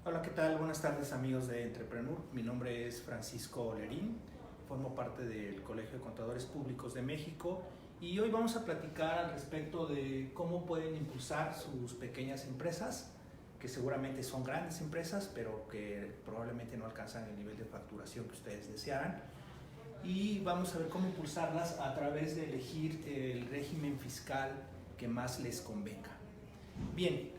Hola, ¿qué tal? Buenas tardes amigos de Entrepreneur. Mi nombre es Francisco Olerín, formo parte del Colegio de Contadores Públicos de México y hoy vamos a platicar al respecto de cómo pueden impulsar sus pequeñas empresas, que seguramente son grandes empresas, pero que probablemente no alcanzan el nivel de facturación que ustedes desearan. Y vamos a ver cómo impulsarlas a través de elegir el régimen fiscal que más les convenga. Bien,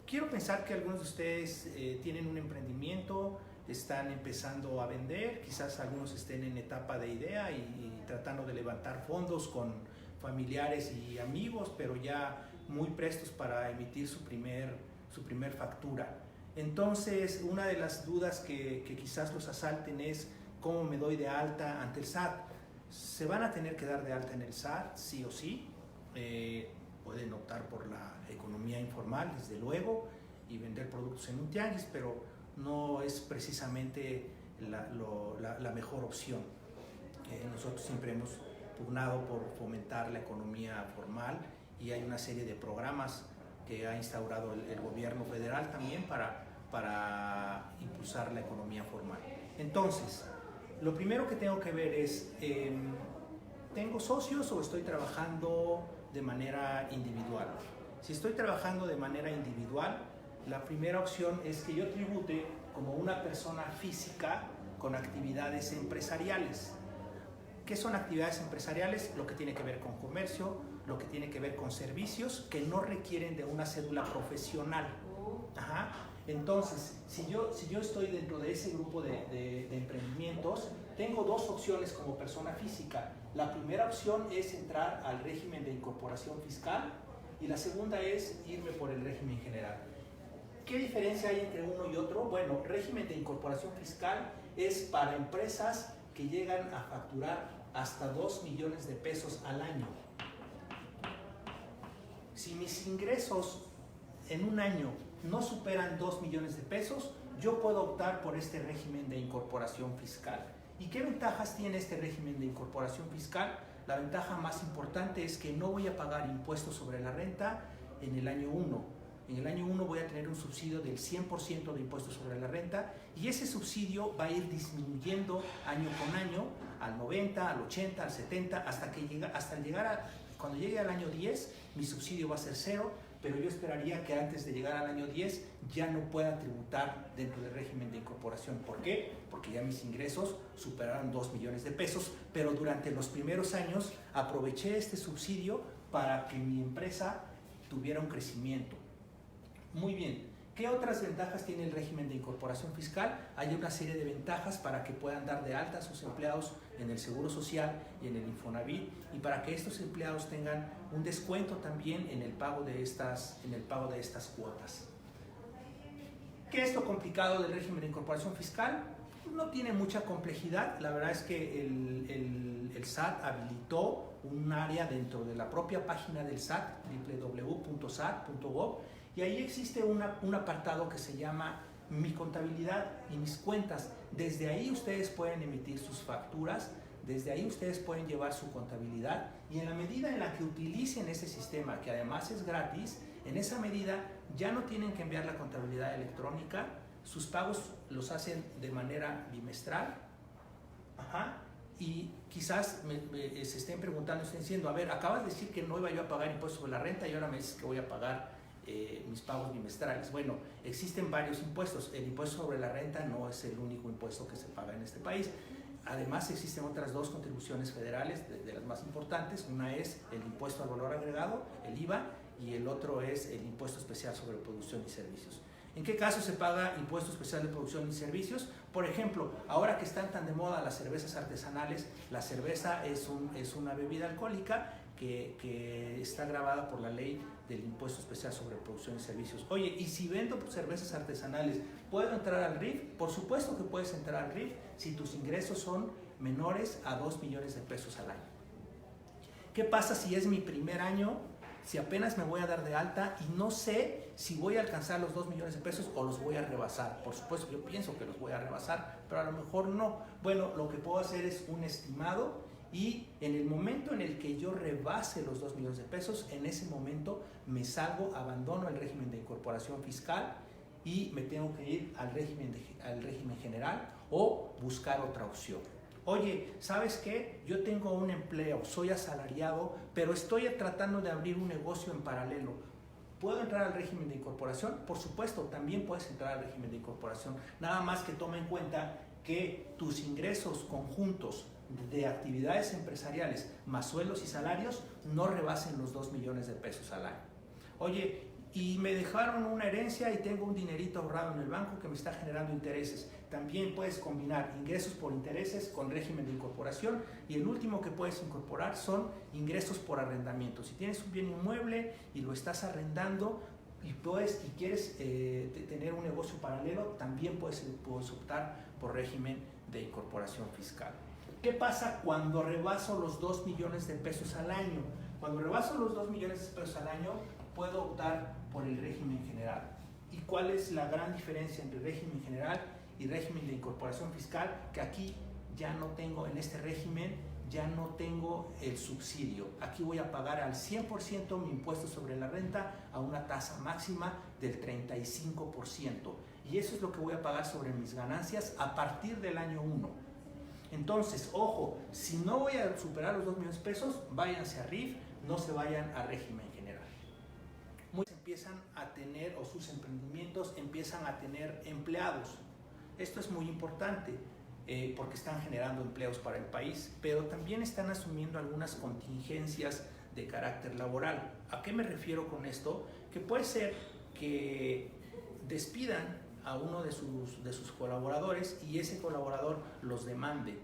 quiero pensar que algunos de ustedes tienen un emprendimiento, están empezando a vender, quizás algunos estén en etapa de idea y tratando de levantar fondos con familiares y amigos, pero ya muy prestos para emitir su primer factura. Entonces, una de las dudas que quizás los asalten es cómo me doy de alta ante el SAT. Se van a tener que dar de alta en el SAT, sí o sí. Pueden optar por la economía informal, desde luego, y vender productos en un tianguis, pero no es precisamente la mejor opción. Nosotros siempre hemos pugnado por fomentar la economía formal y hay una serie de programas que ha instaurado el gobierno federal también para impulsar la economía formal. Entonces, lo primero que tengo que ver es, ¿tengo socios o estoy trabajando de manera individual? Si estoy trabajando de manera individual, la primera opción es que yo tribute como una persona física con actividades empresariales. ¿Qué son actividades empresariales? Lo que tiene que ver con comercio, lo que tiene que ver con servicios que no requieren de una cédula profesional. Ajá. Entonces, si yo estoy dentro de ese grupo de emprendimientos, tengo dos opciones como persona física. La primera opción es entrar al régimen de incorporación fiscal y la segunda es irme por el régimen general. ¿Qué diferencia hay entre uno y otro? Bueno, régimen de incorporación fiscal es para empresas que llegan a facturar hasta 2 millones de pesos al año. Si mis ingresos en un año no superan 2 millones de pesos, yo puedo optar por este régimen de incorporación fiscal. ¿Y qué ventajas tiene este régimen de incorporación fiscal? La ventaja más importante es que no voy a pagar impuestos sobre la renta en el año 1. En el año 1 voy a tener un subsidio del 100% de impuestos sobre la renta y ese subsidio va a ir disminuyendo año con año al 90, al 80, al 70, cuando llegue al año 10, mi subsidio va a ser 0, pero yo esperaría que antes de llegar al año 10 ya no pueda tributar dentro del régimen de incorporación. ¿Por qué? Porque ya mis ingresos superaron 2 millones de pesos, pero durante los primeros años aproveché este subsidio para que mi empresa tuviera un crecimiento. Muy bien. ¿Qué otras ventajas tiene el régimen de incorporación fiscal? Hay una serie de ventajas para que puedan dar de alta a sus empleados en el Seguro Social y en el Infonavit y para que estos empleados tengan un descuento también en el pago de estas cuotas. ¿Qué es lo complicado del régimen de incorporación fiscal? No tiene mucha complejidad. La verdad es que el SAT habilitó un área dentro de la propia página del SAT, www.sat.gov, y ahí existe un apartado que se llama Mi contabilidad y mis cuentas. Desde ahí ustedes pueden emitir sus facturas, desde ahí ustedes pueden llevar su contabilidad y en la medida en la que utilicen ese sistema, que además es gratis, en esa medida ya no tienen que enviar la contabilidad electrónica, sus pagos los hacen de manera bimestral. Ajá. Y quizás se estén preguntando, estén diciendo, a ver, acabas de decir que no iba yo a pagar impuestos sobre la renta y ahora me dices que voy a pagar mis pagos bimestrales. Bueno, existen varios impuestos. El impuesto sobre la renta no es el único impuesto que se paga en este país. Además, existen otras dos contribuciones federales de las más importantes. Una es el impuesto al valor agregado, el IVA, y el otro es el impuesto especial sobre producción y servicios. ¿En qué caso se paga impuesto especial de producción y servicios? Por ejemplo, ahora que están tan de moda las cervezas artesanales, la cerveza es una bebida alcohólica que está gravada por la ley del impuesto especial sobre producción y servicios. Oye, ¿y si vendo cervezas artesanales, puedo entrar al RIF? Por supuesto que puedes entrar al RIF si tus ingresos son menores a 2 millones de pesos al año. ¿Qué pasa si es mi primer año? Si apenas me voy a dar de alta y no sé si voy a alcanzar los 2 millones de pesos o los voy a rebasar. Por supuesto, yo pienso que los voy a rebasar, pero a lo mejor no. Bueno, lo que puedo hacer es un estimado y en el momento en el que yo rebase los 2 millones de pesos, en ese momento me salgo, abandono el régimen de incorporación fiscal y me tengo que ir al régimen general o buscar otra opción. Oye, ¿sabes qué? Yo tengo un empleo, soy asalariado, pero estoy tratando de abrir un negocio en paralelo. ¿Puedo entrar al régimen de incorporación? Por supuesto, también puedes entrar al régimen de incorporación. Nada más que toma en cuenta que tus ingresos conjuntos de actividades empresariales más sueldos y salarios no rebasen los 2 millones de pesos al año. Oye, y me dejaron una herencia y tengo un dinerito ahorrado en el banco que me está generando intereses. También puedes combinar ingresos por intereses con régimen de incorporación, y el último que puedes incorporar son ingresos por arrendamiento. Si tienes un bien inmueble y lo estás arrendando y quieres tener un negocio paralelo, también puedes optar por régimen de incorporación fiscal. ¿Qué pasa cuando rebaso los 2 millones de pesos al año? Cuando rebaso los 2 millones de pesos al año, puedo optar por el régimen general. ¿Y cuál es la gran diferencia entre régimen general y régimen de incorporación fiscal? Que aquí ya no tengo, en este régimen ya no tengo el subsidio. Aquí voy a pagar al 100% mi impuesto sobre la renta a una tasa máxima del 35%. Y eso es lo que voy a pagar sobre mis ganancias a partir del año 1. Entonces, ojo, si no voy a superar los 2 millones de pesos, váyanse a RIF, no se vayan a régimen general. Muchos empiezan a tener, o sus emprendimientos empiezan a tener empleados. Esto es muy importante porque están generando empleos para el país, pero también están asumiendo algunas contingencias de carácter laboral. ¿A qué me refiero con esto? Que puede ser que despidan a uno de sus colaboradores y ese colaborador los demande,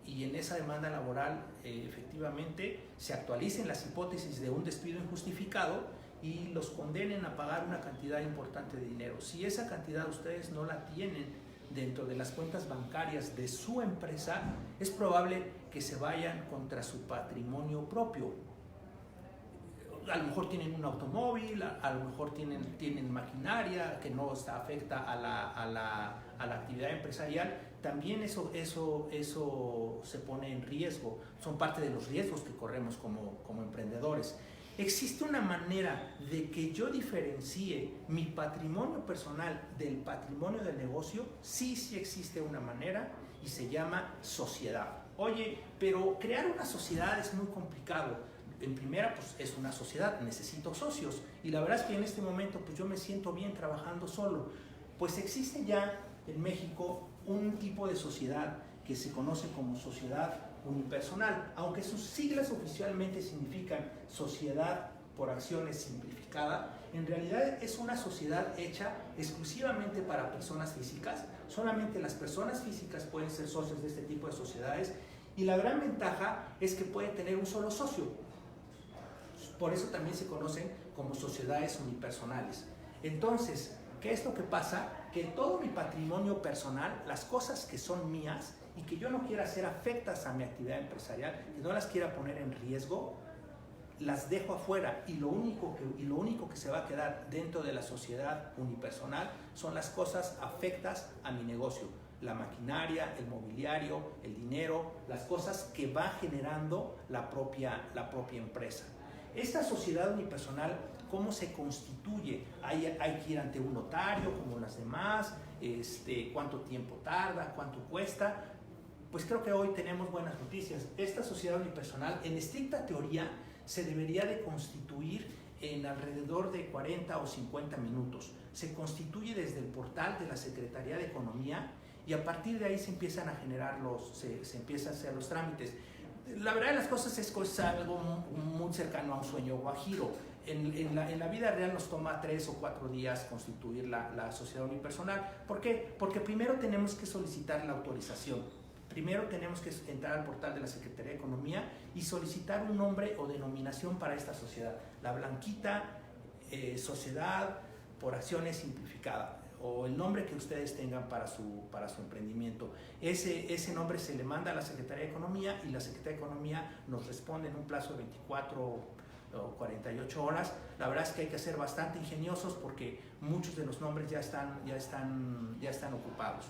y en esa demanda laboral efectivamente se actualicen las hipótesis de un despido injustificado y los condenen a pagar una cantidad importante de dinero. Si esa cantidad ustedes no la tienen dentro de las cuentas bancarias de su empresa, es probable que se vayan contra su patrimonio propio. A lo mejor tienen un automóvil, a lo mejor tienen maquinaria que no afecta a la actividad empresarial. También eso se pone en riesgo, son parte de los riesgos que corremos como emprendedores. ¿Existe una manera de que yo diferencie mi patrimonio personal del patrimonio del negocio? Sí existe una manera, y se llama sociedad. Oye, pero crear una sociedad es muy complicado. En primera, pues es una sociedad, necesito socios, y la verdad es que en este momento pues yo me siento bien trabajando solo. Pues existe ya en México un tipo de sociedad que se conoce como sociedad unipersonal, aunque sus siglas oficialmente significan Sociedad por Acciones Simplificada. En realidad es una sociedad hecha exclusivamente para personas físicas. Solamente las personas físicas pueden ser socios de este tipo de sociedades, y la gran ventaja es que puede tener un solo socio. Por eso también se conocen como sociedades unipersonales. Entonces, ¿qué es lo que pasa? Que todo mi patrimonio personal, las cosas que son mías y que yo no quiera hacer afectas a mi actividad empresarial, que no las quiera poner en riesgo, las dejo afuera, y lo único que se va a quedar dentro de la sociedad unipersonal son las cosas afectas a mi negocio. La maquinaria, el mobiliario, el dinero, las cosas que va generando la propia empresa. Esta sociedad unipersonal, ¿cómo se constituye? Hay que ir ante un notario como las demás, cuánto tiempo tarda, cuánto cuesta. Pues creo que hoy tenemos buenas noticias. Esta sociedad unipersonal, en estricta teoría, se debería de constituir en alrededor de 40 o 50 minutos. Se constituye desde el portal de la Secretaría de Economía, y a partir de ahí se empiezan a generar se empiezan a hacer los trámites. La verdad de las cosas es que es algo muy cercano a un sueño guajiro. En la vida real nos toma 3 o 4 días constituir la sociedad unipersonal. ¿Por qué? Porque primero tenemos que solicitar la autorización. Primero tenemos que entrar al portal de la Secretaría de Economía y solicitar un nombre o denominación para esta sociedad. La blanquita, Sociedad por Acciones Simplificada, o el nombre que ustedes tengan para su emprendimiento. Ese nombre se le manda a la Secretaría de Economía, y la Secretaría de Economía nos responde en un plazo de 24 o 48 horas. La verdad es que hay que ser bastante ingeniosos porque muchos de los nombres ya están ocupados.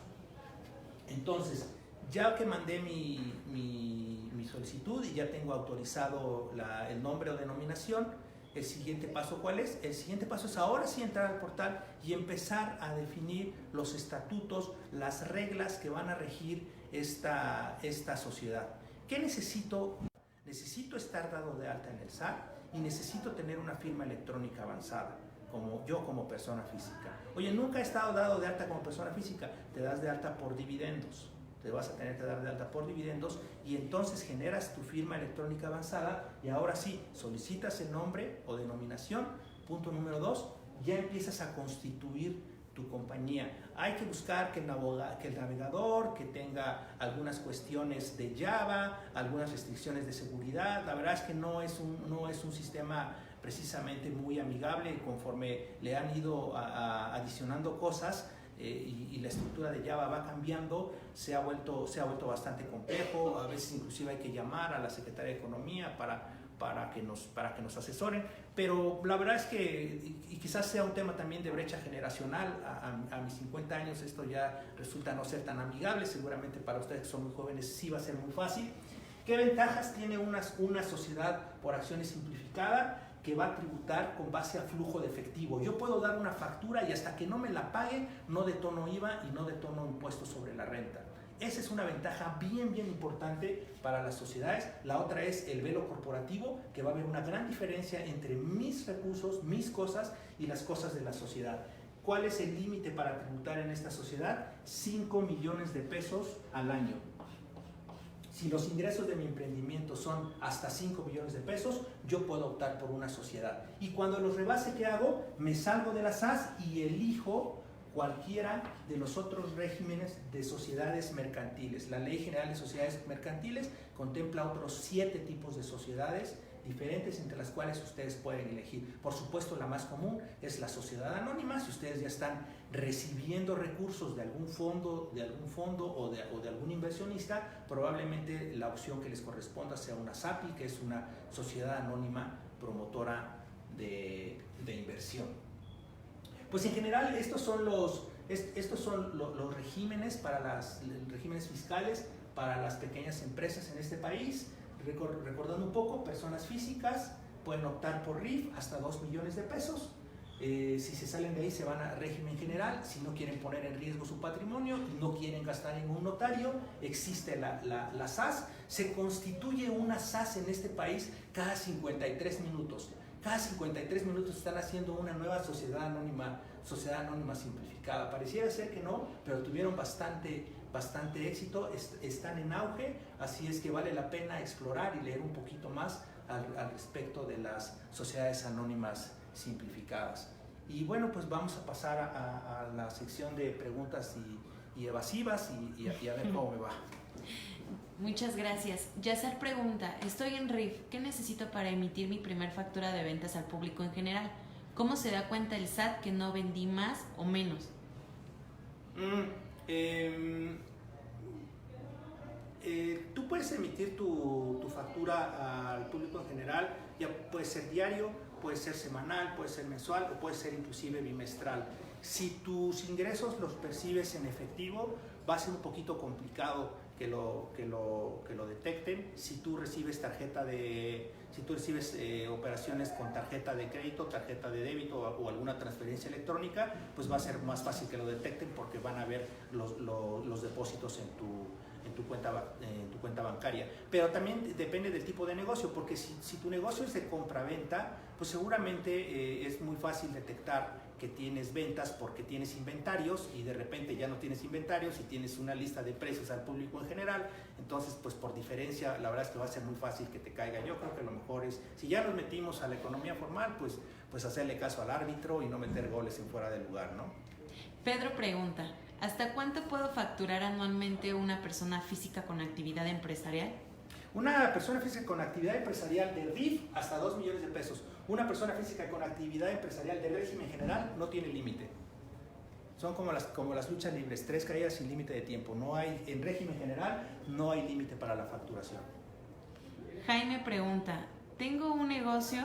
Entonces, ya que mandé mi solicitud y ya tengo autorizado el nombre o denominación, ¿El siguiente paso cuál es? El siguiente paso es ahora sí entrar al portal y empezar a definir los estatutos, las reglas que van a regir esta sociedad. ¿Qué necesito? Necesito estar dado de alta en el SAT y necesito tener una firma electrónica avanzada, como persona física. Oye, nunca he estado dado de alta como persona física, te das de alta por dividendos. Te vas a tener que dar de alta por dividendos y entonces generas tu firma electrónica avanzada y ahora sí, solicitas el nombre o denominación. Punto número 2, ya empiezas a constituir tu compañía. Hay que buscar que el navegador que tenga algunas cuestiones de Java, algunas restricciones de seguridad. La verdad es que no es un sistema precisamente muy amigable. Conforme le han ido adicionando cosas, y la estructura de Java va cambiando, se ha vuelto bastante complejo. A veces inclusive hay que llamar a la Secretaría de Economía para que nos asesoren, pero la verdad es que, y quizás sea un tema también de brecha generacional, a mis 50 años esto ya resulta no ser tan amigable. Seguramente para ustedes que son muy jóvenes sí va a ser muy fácil. ¿Qué ventajas tiene una sociedad por acciones simplificada? Que va a tributar con base a flujo de efectivo. Yo puedo dar una factura y hasta que no me la paguen, no detono IVA y no detono impuestos sobre la renta. Esa es una ventaja bien importante para las sociedades. La otra es el velo corporativo, que va a haber una gran diferencia entre mis recursos, mis cosas y las cosas de la sociedad. ¿Cuál es el límite para tributar en esta sociedad? 5 millones de pesos al año. Si los ingresos de mi emprendimiento son hasta 5 millones de pesos, yo puedo optar por una sociedad. Y cuando los rebase, ¿qué hago? Me salgo de la SAS y elijo cualquiera de los otros regímenes de sociedades mercantiles. La Ley General de Sociedades Mercantiles contempla otros 7 tipos de sociedades diferentes entre las cuales ustedes pueden elegir. Por supuesto, la más común es la sociedad anónima. Si ustedes ya están recibiendo recursos de algún fondo o de algún inversionista, probablemente la opción que les corresponda sea una SAPI, que es una sociedad anónima promotora de inversión. Pues en general estos son los regímenes regímenes fiscales para las pequeñas empresas en este país. Recordando un poco, personas físicas pueden optar por RIF hasta 2 millones de pesos. Si se salen de ahí se van a régimen general. Si no quieren poner en riesgo su patrimonio y no quieren gastar en un notario, existe la SAS. Se constituye una SAS en este país cada 53 minutos. Cada 53 minutos están haciendo una nueva sociedad anónima simplificada. Pareciera ser que no, pero tuvieron bastante éxito, están en auge, así es que vale la pena explorar y leer un poquito más al respecto de las sociedades anónimas simplificadas. Y bueno, pues vamos a pasar a la sección de preguntas y evasivas y a ver cómo me va. Muchas gracias. Yassar pregunta, estoy en RIF, ¿qué necesito para emitir mi primer factura de ventas al público en general? ¿Cómo se da cuenta el SAT que no vendí más o menos? Tú puedes emitir tu factura al público en general, ya puede ser diario, puede ser semanal, puede ser mensual o puede ser inclusive bimestral. Si tus ingresos los percibes en efectivo, va a ser un poquito complicado que lo detecten. Si tú recibes operaciones con tarjeta de crédito, tarjeta de débito o alguna transferencia electrónica, pues va a ser más fácil que lo detecten porque van a ver los depósitos en tu cuenta bancaria. Pero también depende del tipo de negocio, porque si tu negocio es de compra-venta, pues seguramente es muy fácil detectar que tienes ventas porque tienes inventarios y de repente ya no tienes inventarios y tienes una lista de precios al público en general. Entonces, pues por diferencia, la verdad es que va a ser muy fácil que te caiga. Yo creo que lo mejor es, si ya nos metimos a la economía formal, pues hacerle caso al árbitro y no meter goles en fuera del lugar, ¿no? Pedro pregunta, ¿hasta cuánto puedo facturar anualmente una persona física con actividad empresarial? Una persona física con actividad empresarial de RIF hasta 2 millones de pesos. Una persona física con actividad empresarial de régimen general no tiene límite. Son como las luchas libres, 3 caídas sin límite de tiempo. No hay, en régimen general no hay límite para la facturación. Jaime pregunta, tengo un negocio,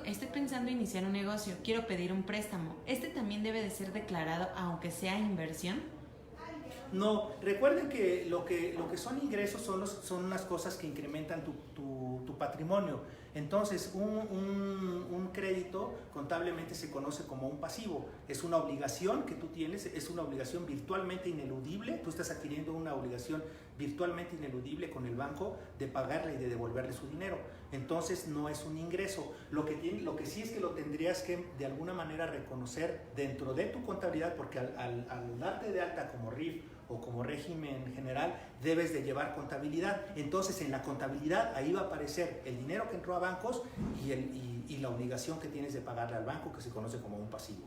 estoy pensando en iniciar un negocio, quiero pedir un préstamo. ¿Este también debe de ser declarado aunque sea inversión? No, recuerden que lo que son ingresos son unas cosas que incrementan tu patrimonio. Entonces, un crédito contablemente se conoce como un pasivo. Es una obligación que tú tienes, es una obligación virtualmente ineludible. Tú estás adquiriendo una obligación virtualmente ineludible con el banco de pagarle y de devolverle su dinero. Entonces, no es un ingreso. Lo que sí es que lo tendrías que de alguna manera reconocer dentro de tu contabilidad, porque al darte de alta como RIF o como régimen general, debes de llevar contabilidad. Entonces, en la contabilidad, ahí va a aparecer el dinero que entró a bancos y la obligación que tienes de pagarle al banco, que se conoce como un pasivo.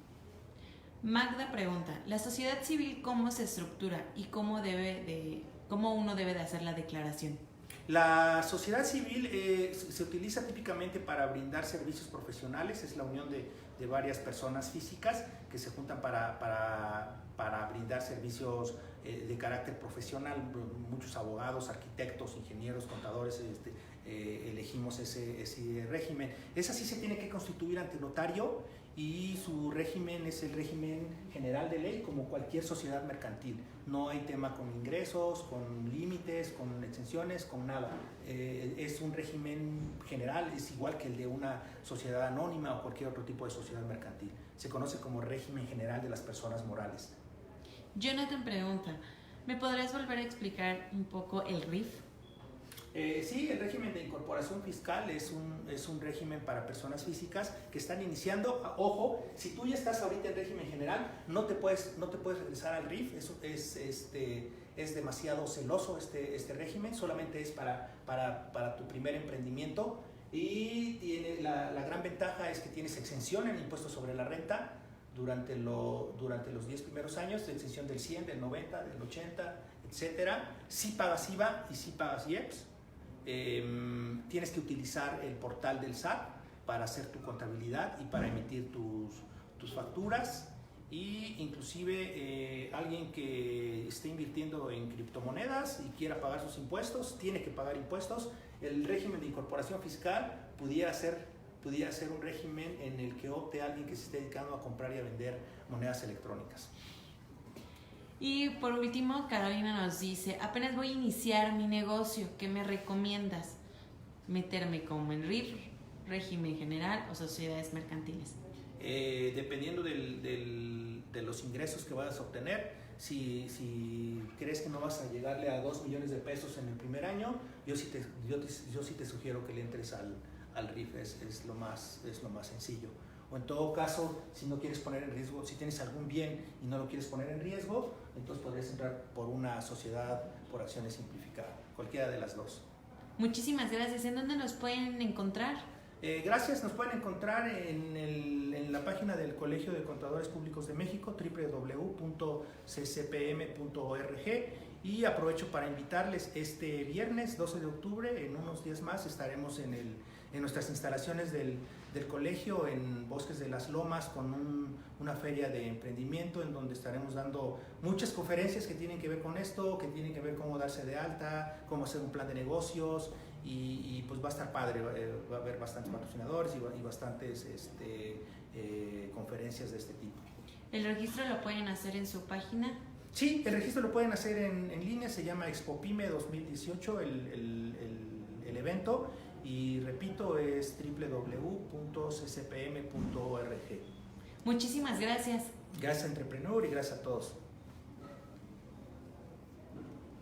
Magda pregunta, ¿la sociedad civil cómo se estructura y cómo uno debe de hacer la declaración? La sociedad civil se utiliza típicamente para brindar servicios profesionales. Es la unión de varias personas físicas que se juntan para brindar servicios de carácter profesional. Muchos abogados, arquitectos, ingenieros, contadores elegimos ese régimen. Esa sí se tiene que constituir ante notario y su régimen es el régimen general de ley, como cualquier sociedad mercantil. No hay tema con ingresos, con límites, con exenciones, con nada. Es un régimen general, es igual que el de una sociedad anónima o cualquier otro tipo de sociedad mercantil. Se conoce como régimen general de las personas morales. Jonathan pregunta, ¿me podrías volver a explicar un poco el RIF? Sí, el régimen de incorporación fiscal es un régimen para personas físicas que están iniciando. Ojo, si tú ya estás ahorita en régimen general, no te puedes regresar al RIF. Eso es demasiado celoso este régimen. Solamente es para tu primer emprendimiento, y tiene la gran ventaja es que tienes exención en impuestos sobre la renta durante los 10 primeros años, de exención del 100, del 90, del 80, etcétera. Sí pagas IVA y sí pagas IEPS. Tienes que utilizar el portal del SAT para hacer tu contabilidad y para emitir tus facturas, y inclusive alguien que esté invirtiendo en criptomonedas y quiera pagar sus impuestos, tiene que pagar impuestos. El régimen de incorporación fiscal pudiera ser un régimen en el que opte alguien que se esté dedicando a comprar y a vender monedas electrónicas. Y por último, Carolina nos dice, apenas voy a iniciar mi negocio, ¿qué me recomiendas? ¿Meterme como en RIF, régimen general o sociedades mercantiles? Dependiendo de los ingresos que vayas a obtener, si crees que no vas a llegarle a 2 millones de pesos en el primer año, yo sí te sugiero que le entres al RIF, es lo más sencillo. O en todo caso, si no quieres poner en riesgo, si tienes algún bien y no lo quieres poner en riesgo, entonces podrías entrar por una sociedad por acciones simplificada, cualquiera de las dos. Muchísimas gracias. ¿En dónde nos pueden encontrar? Gracias, nos pueden encontrar en la página del Colegio de Contadores Públicos de México, www.ccpm.org, y aprovecho para invitarles este viernes 12 de octubre, en unos días más, estaremos en nuestras instalaciones del colegio en Bosques de las Lomas con una feria de emprendimiento en donde estaremos dando muchas conferencias que tienen que ver con esto, que tienen que ver cómo darse de alta, cómo hacer un plan de negocios, y pues va a estar padre, va a haber bastantes patrocinadores y bastantes conferencias de este tipo. ¿El registro lo pueden hacer en su página? Sí, el registro lo pueden hacer en línea, se llama ExpoPyme 2018 el evento, y repito, es www.ccpm.org. Muchísimas gracias. Gracias, Entrepreneur, y gracias a todos.